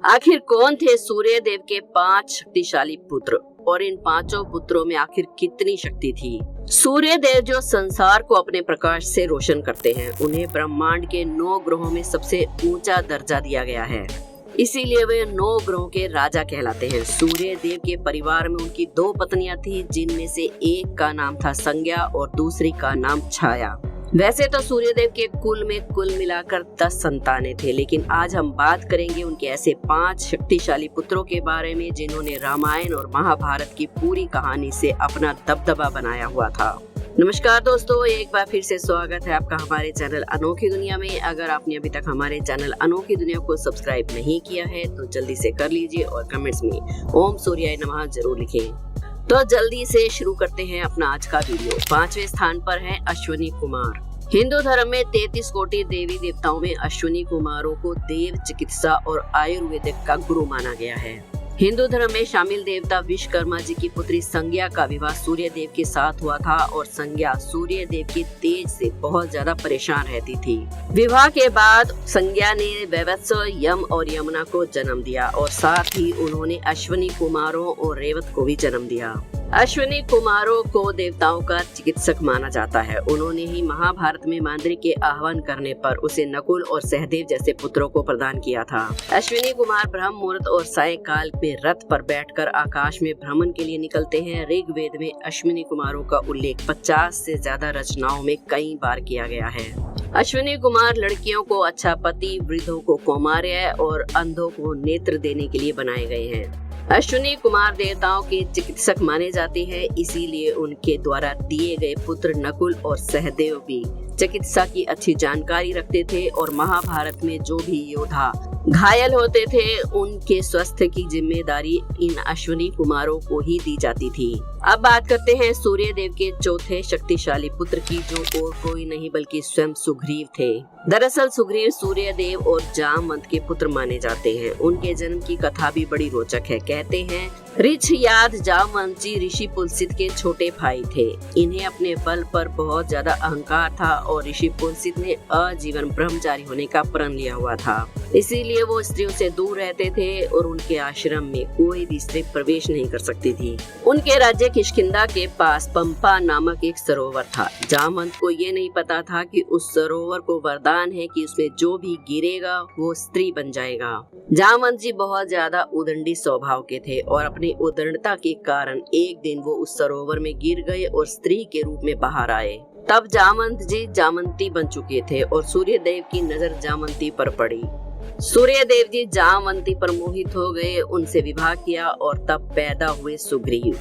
आखिर कौन थे सूर्य देव के 5 शक्तिशाली पुत्र और इन 5 पुत्रों में आखिर कितनी शक्ति थी? सूर्य देव जो संसार को अपने प्रकाश से रोशन करते हैं, उन्हें ब्रह्मांड के 9 ग्रहों में सबसे ऊंचा दर्जा दिया गया है। इसीलिए वे 9 ग्रहों के राजा कहलाते हैं। सूर्य देव के परिवार में उनकी 2 पत्नियां थी, जिनमें से एक का नाम था संज्ञा और दूसरी का नाम छाया। वैसे तो सूर्यदेव के कुल में कुल मिलाकर 10 संतानें थे, लेकिन आज हम बात करेंगे उनके ऐसे 5 शक्तिशाली पुत्रों के बारे में जिन्होंने रामायण और महाभारत की पूरी कहानी से अपना दबदबा बनाया हुआ था। नमस्कार दोस्तों, एक बार फिर से स्वागत है आपका हमारे चैनल अनोखी दुनिया में। अगर आपने अभी तक हमारे चैनल अनोखी दुनिया को सब्सक्राइब नहीं किया है तो जल्दी से कर लीजिए और कमेंट्स में ओम सूर्याय नमः जरूर लिखें। तो जल्दी से शुरू करते हैं अपना आज का वीडियो। 5वें स्थान पर है अश्विनी कुमार। हिंदू धर्म में 33 कोटि देवी देवताओं में अश्विनी कुमारों को देव, चिकित्सा और आयुर्वेदिक का गुरु माना गया है। हिंदू धर्म में शामिल देवता विश्वकर्मा जी की पुत्री संज्ञा का विवाह सूर्य देव के साथ हुआ था और संज्ञा सूर्य देव के तेज से बहुत ज्यादा परेशान रहती थी। विवाह के बाद संज्ञा ने वैवत्स, यम और यमुना को जन्म दिया और साथ ही उन्होंने अश्विनी कुमारों और रेवत को भी जन्म दिया। अश्विनी कुमारों को देवताओं का चिकित्सक माना जाता है। उन्होंने ही महाभारत में मांद्री के आह्वान करने पर उसे नकुल और सहदेव जैसे पुत्रों को प्रदान किया था। अश्विनी कुमार ब्रह्म मुहूर्त और सायंकाल में रथ पर बैठकर आकाश में भ्रमण के लिए निकलते हैं। ऋग्वेद में अश्विनी कुमारों का उल्लेख 50 से ज्यादा रचनाओं में कई बार किया गया है। अश्विनी कुमार लड़कियों को अच्छा पति, वृद्धों को कौमार्य और अंधों को नेत्र देने के लिए बनाए गए हैं। अश्विनी कुमार देवताओं के चिकित्सक माने जाते हैं, इसीलिए उनके द्वारा दिए गए पुत्र नकुल और सहदेव भी चिकित्सा की अच्छी जानकारी रखते थे और महाभारत में जो भी योद्धा घायल होते थे उनके स्वास्थ्य की जिम्मेदारी इन अश्विनी कुमारों को ही दी जाती थी। अब बात करते हैं सूर्य देव के चौथे शक्तिशाली पुत्र की, जो और कोई नहीं बल्कि स्वयं सुग्रीव थे। दरअसल सुग्रीव सूर्य देव और जामवंत के पुत्र माने जाते हैं। उनके जन्म की कथा भी बड़ी रोचक है। कहते हैं ऋष याद जामवंत जी ऋषि पुलसित के छोटे भाई थे। इन्हें अपने बल पर बहुत ज्यादा अहंकार था और ऋषि पुलसित ने आजीवन ब्रह्मचारी होने का प्रण लिया हुआ था। इसीलिए वो स्त्रियों से दूर रहते थे और उनके आश्रम में कोई भी स्त्री प्रवेश नहीं कर सकती थी। उनके राज्य किष्किंधा के पास पंपा नामक एक सरोवर था। जामवंत को ये नहीं पता था कि उस सरोवर को वरदान है कि उसमें जो भी गिरेगा वो स्त्री बन जाएगा। जामवंत जी बहुत ज्यादा उदंडी स्वभाव के थे और अपनी उदंडता के कारण एक दिन वो उस सरोवर में गिर गए और स्त्री के रूप में बाहर आए। तब जामवंत जी जामवंती बन चुके थे और सूर्य देव की नजर जामवंती पर पड़ी। सूर्य देव जी जामवंती पर मोहित हो गए, उनसे विवाह किया और तब पैदा हुए सुग्रीव।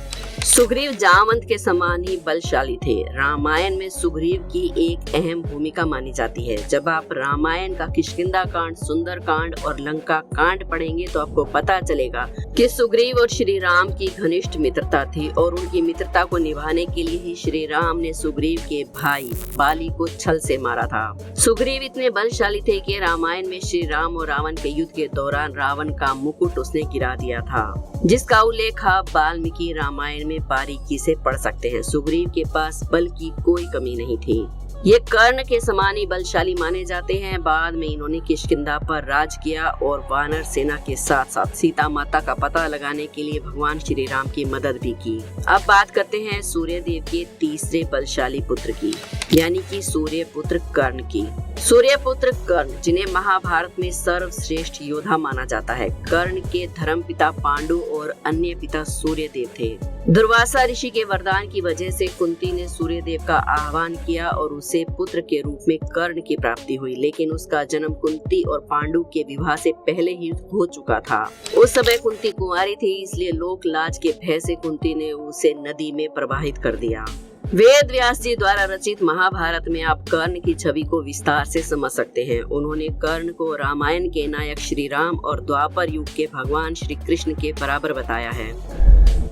सुग्रीव जामवंत के समान ही बलशाली थे। रामायण में सुग्रीव की एक अहम भूमिका मानी जाती है। जब आप रामायण का किष्किंधा कांड, सुंदर कांड और लंका कांड पढ़ेंगे तो आपको पता चलेगा कि सुग्रीव और श्री राम की घनिष्ठ मित्रता थी और उनकी मित्रता को निभाने के लिए ही श्री राम ने सुग्रीव के भाई बाली को छल से मारा था। सुग्रीव इतने बलशाली थे कि रामायण में श्री राम और रावण के युद्ध के दौरान रावण का मुकुट उसने गिरा दिया था, जिसका उल्लेख आप वाल्मीकि रामायण में बारीकी से पढ़ सकते हैं। सुग्रीव के पास बल की कोई कमी नहीं थी। ये कर्ण के समान ही बलशाली माने जाते हैं। बाद में इन्होंने किष्किंधा पर राज किया और वानर सेना के साथ साथ सीता माता का पता लगाने के लिए भगवान श्री राम की मदद भी की। अब बात करते हैं सूर्य देव के तीसरे बलशाली पुत्र की, यानी कि सूर्य पुत्र कर्ण की। सूर्य पुत्र कर्ण, जिन्हें महाभारत में सर्वश्रेष्ठ योद्धा माना जाता है। कर्ण के धर्म पिता पांडु और अन्य पिता सूर्य देव थे। दुर्वासा ऋषि के वरदान की वजह से कुंती ने सूर्य देव का आह्वान किया और उसे पुत्र के रूप में कर्ण की प्राप्ति हुई, लेकिन उसका जन्म कुंती और पांडु के विवाह से पहले ही हो चुका था। उस समय कुंती कुंवारी थी, इसलिए लोक लाज के भय से कुंती ने उसे नदी में प्रवाहित कर दिया। वेद व्यास जी द्वारा रचित महाभारत में आप कर्ण की छवि को विस्तार से समझ सकते हैं। उन्होंने कर्ण को रामायण के नायक श्री राम और द्वापर युग के भगवान श्री कृष्ण के बराबर बताया है।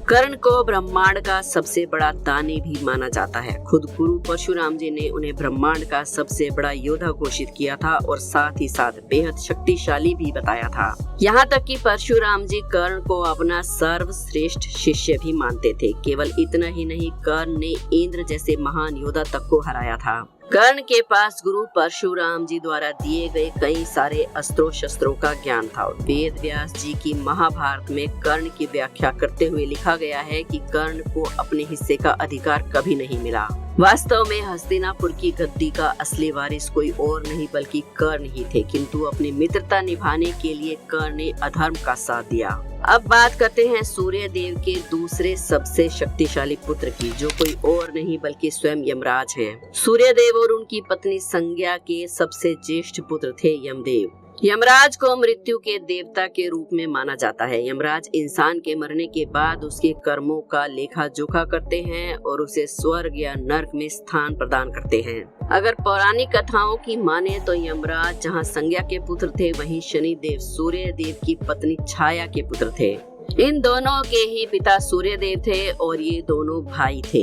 कर्ण को ब्रह्मांड का सबसे बड़ा दानी भी माना जाता है। खुद गुरु परशुराम जी ने उन्हें ब्रह्मांड का सबसे बड़ा योद्धा घोषित किया था और साथ ही साथ बेहद शक्तिशाली भी बताया था। यहाँ तक कि परशुराम जी कर्ण को अपना सर्वश्रेष्ठ शिष्य भी मानते थे। केवल इतना ही नहीं, कर्ण ने इंद्र जैसे महान योद्धा तक को हराया था। कर्ण के पास गुरु परशुराम जी द्वारा दिए गए कई सारे अस्त्रों शस्त्रों का ज्ञान था। वेद व्यास जी की महाभारत में कर्ण की व्याख्या करते हुए लिखा गया है कि कर्ण को अपने हिस्से का अधिकार कभी नहीं मिला। वास्तव में हस्तिनापुर की गद्दी का असली वारिस कोई और नहीं बल्कि कर्ण ही थे, किंतु अपनी मित्रता निभाने के लिए कर्ण ने अधर्म का साथ दिया। अब बात करते हैं सूर्य देव के दूसरे सबसे शक्तिशाली पुत्र की, जो कोई और नहीं बल्कि स्वयं यमराज हैं। सूर्य देव और उनकी पत्नी संज्ञा के सबसे ज्येष्ठ पुत्र थे यमदेव। यमराज को मृत्यु के देवता के रूप में माना जाता है। यमराज इंसान के मरने के बाद उसके कर्मों का लेखा जोखा करते हैं और उसे स्वर्ग या नर्क में स्थान प्रदान करते हैं। अगर पौराणिक कथाओं की माने तो यमराज जहां संज्ञा के पुत्र थे, वहीं शनि देव सूर्य देव की पत्नी छाया के पुत्र थे। इन दोनों के ही पिता सूर्य देव थे और ये दोनों भाई थे।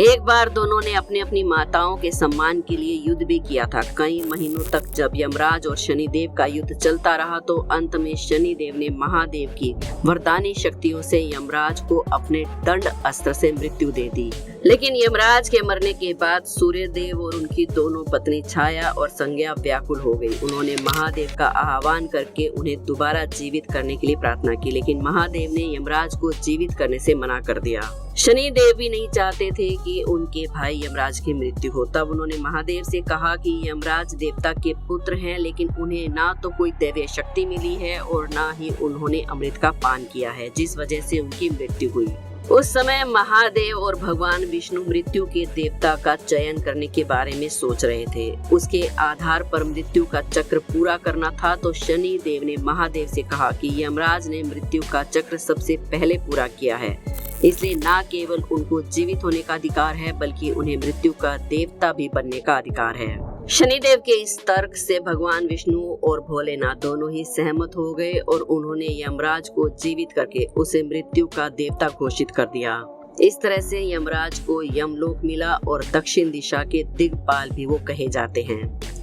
एक बार दोनों ने अपनी अपनी माताओं के सम्मान के लिए युद्ध भी किया था। कई महीनों तक जब यमराज और शनिदेव का युद्ध चलता रहा तो अंत में शनिदेव ने महादेव की वरदानी शक्तियों से यमराज को अपने दंड अस्त्र से मृत्यु दे दी। लेकिन यमराज के मरने के बाद सूर्य देव और उनकी दोनों पत्नी छाया और संज्ञा व्याकुल हो गई। उन्होंने महादेव का आह्वान करके उन्हें दोबारा जीवित करने के लिए प्रार्थना की, लेकिन महादेव ने यमराज को जीवित करने से मना कर दिया। शनि देव भी नहीं चाहते थे कि उनके भाई यमराज की मृत्यु हो। तब उन्होंने महादेव से कहा कि यमराज देवता के पुत्र हैं, लेकिन उन्हें ना तो कोई दैवीय शक्ति मिली है और ना ही उन्होंने अमृत का पान किया है, जिस वजह से उनकी मृत्यु हुई। उस समय महादेव और भगवान विष्णु मृत्यु के देवता का चयन करने के बारे में सोच रहे थे। उसके आधार पर मृत्यु का चक्र पूरा करना था, तो शनि देव ने महादेव से कहा कि यमराज ने मृत्यु का चक्र सबसे पहले पूरा किया है, इसलिए न केवल उनको जीवित होने का अधिकार है बल्कि उन्हें मृत्यु का देवता भी बनने का अधिकार है। शनिदेव के इस तर्क से भगवान विष्णु और भोलेनाथ दोनों ही सहमत हो गए और उन्होंने यमराज को जीवित करके उसे मृत्यु का देवता घोषित कर दिया। इस तरह से यमराज को यमलोक मिला और दक्षिण दिशा के दिग्पाल भी वो कहे जाते हैं।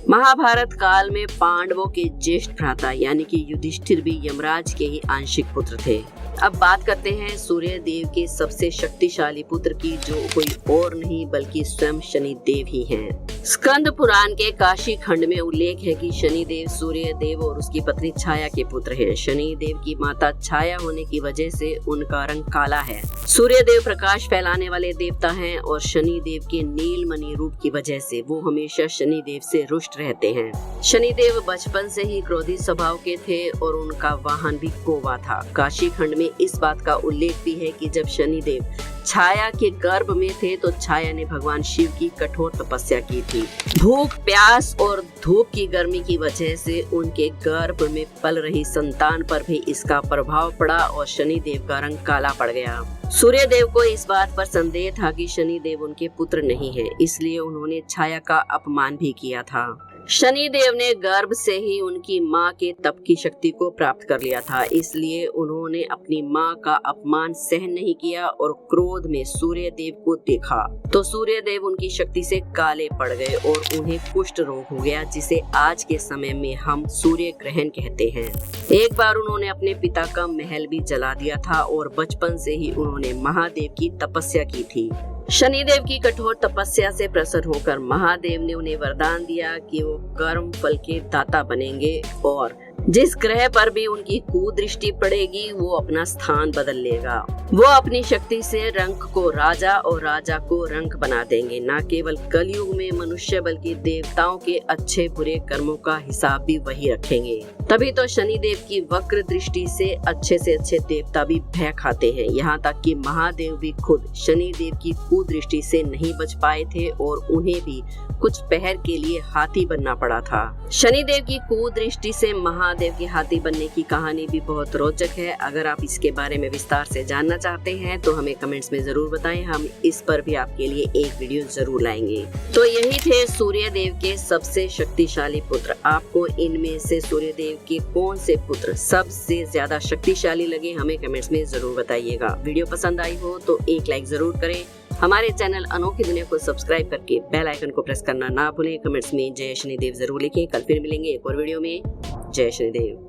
महाभारत काल में पांडवों के ज्येष्ठ भ्राता यानी कि युधिष्ठिर भी यमराज के ही आंशिक पुत्र थे। अब बात करते हैं सूर्य देव के सबसे शक्तिशाली पुत्र की, जो कोई और नहीं बल्कि स्वयं शनि देव ही हैं। स्कंद पुराण के काशी खंड में उल्लेख है कि शनि देव सूर्य देव और उसकी पत्नी छाया के पुत्र हैं। शनि देव की माता छाया होने की वजह से उनका रंग काला है। सूर्य देव प्रकाश फैलाने वाले देवता हैं और शनि देव के नीलमणि रूप की वजह से वो हमेशा शनि देव से रुष्ट रहते हैं। शनि देव बचपन से ही क्रोधी स्वभाव के थे और उनका वाहन भी कौवा था। काशी खंड में इस बात का उल्लेख भी है कि जब शनिदेव छाया के गर्भ में थे तो छाया ने भगवान शिव की कठोर तपस्या की थी। भूख, प्यास और धूप की गर्मी की वजह से उनके गर्भ में पल रही संतान पर भी इसका प्रभाव पड़ा और शनिदेव का रंग काला पड़ गया। सूर्य देव को इस बात पर संदेह था कि शनिदेव उनके पुत्र नहीं है, इसलिए उन्होंने छाया का अपमान भी किया था। शनि देव ने गर्भ से ही उनकी माँ के तप की शक्ति को प्राप्त कर लिया था, इसलिए उन्होंने अपनी माँ का अपमान सहन नहीं किया और क्रोध में सूर्य देव को देखा तो सूर्य देव उनकी शक्ति से काले पड़ गए और उन्हें कुष्ठ रोग हो गया, जिसे आज के समय में हम सूर्य ग्रहण कहते हैं। एक बार उन्होंने अपने पिता का महल भी जला दिया था और बचपन से ही उन्होंने महादेव की तपस्या की थी। शनिदेव की कठोर तपस्या से प्रसन्न होकर महादेव ने उन्हें वरदान दिया कि वो कर्म फल के दाता बनेंगे और जिस ग्रह पर भी उनकी कुदृष्टि पड़ेगी वो अपना स्थान बदल लेगा। वो अपनी शक्ति से रंक को राजा और राजा को रंक बना देंगे। न केवल कलयुग में मनुष्य बल्कि देवताओं के अच्छे बुरे कर्मों का हिसाब भी वही रखेंगे। तभी तो शनिदेव की वक्र दृष्टि से अच्छे देवता भी भय खाते हैं। यहाँ तक कि महादेव भी खुद शनिदेव की कुदृष्टि से नहीं बच पाए थे और उन्हें भी कुछ पहर के लिए हाथी बनना पड़ा था। शनिदेव की कुदृष्टि से महादेव के हाथी बनने की कहानी भी बहुत रोचक है। अगर आप इसके बारे में विस्तार से जानना चाहते हैं तो हमें कमेंट्स में जरूर बताएं, हम इस पर भी आपके लिए एक वीडियो जरूर लाएंगे। तो यही थे सूर्य देव के सबसे शक्तिशाली पुत्र। आपको इनमें से सूर्य देव के कौन से पुत्र सबसे ज्यादा शक्तिशाली लगे, हमें कमेंट्स में जरूर बताइएगा। वीडियो पसंद आई हो तो एक लाइक जरूर करें। हमारे चैनल अनोखी दुनिया को सब्सक्राइब करके बेल आइकन को प्रेस करना ना भूलें। कमेंट्स में जय शनिदेव जरूर लिखें। कल फिर मिलेंगे एक और वीडियो में। जय शनिदेव।